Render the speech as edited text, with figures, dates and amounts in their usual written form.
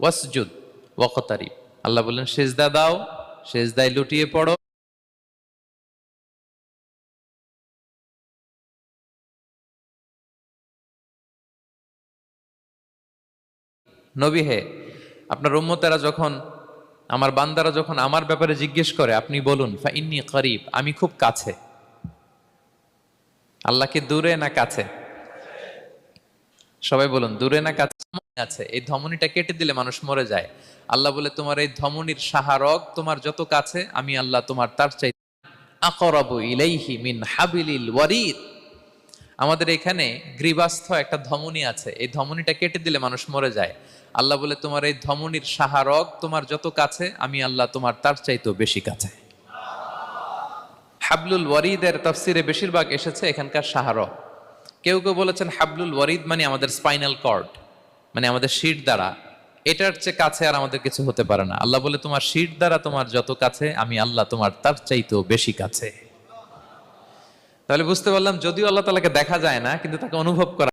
ওয়াসজুদ ওয়াকতারিব। আল্লাহ বললেন সেজদা দাও, সেজদায় লুটিয়ে পড়ো। নবী হে, আপনার উম্মতেরা যখন, আমার বান্দারা যখন আমার ব্যাপারে জিজ্ঞেস করে, আপনি বলুন ফা ইন্নী করিব, আমি খুব কাছে। আল্লাহ কি দূরে না কাছে? সবাই বলুন দূরে না কাছে? আছে, এই ধমনীটা কেটে দিলে মানুষ মরে যায়। আল্লাহ বলে তোমার এই ধমনীর সাহারক তোমার যত কাছে, আমি আল্লাহ তোমার তার চাই আকরাবু ইলাইহি মিন হাবিলিল ওয়ারিদ। আমাদের এখানে গ্রীবাস্থ একটা ধমনী আছে, এই ধমনীটা কেটে দিলে মানুষ মরে যায়। আল্লাহ বলে তোমার এই ধমনীর সাহারক তোমার যত কাছে, আমি আল্লাহ তোমার তার চাইতেও বেশি কাছে। হাবলুল ওয়ারিদের তাফসিরে বেশিরভাগ এসেছে এখানকার সাহারক। কেউ কেউ বলেছেন হাবলুল ওয়ারিদ মানে আমাদের স্পাইনাল কর্ড, মানে আমাদের শির দ্বারা। এটার চেয়ে কাছে আর আমাদের কিছু হতে পারে না। আল্লাহ বলে তোমার শির দ্বারা তোমার যত কাছে, আমি আল্লাহ তোমার তার চাইতেও বেশি কাছে। তাহলে বুঝতে পারলাম যদিও আল্লাহ তাআলাকে দেখা যায় না, কিন্তু তাকে অনুভব করা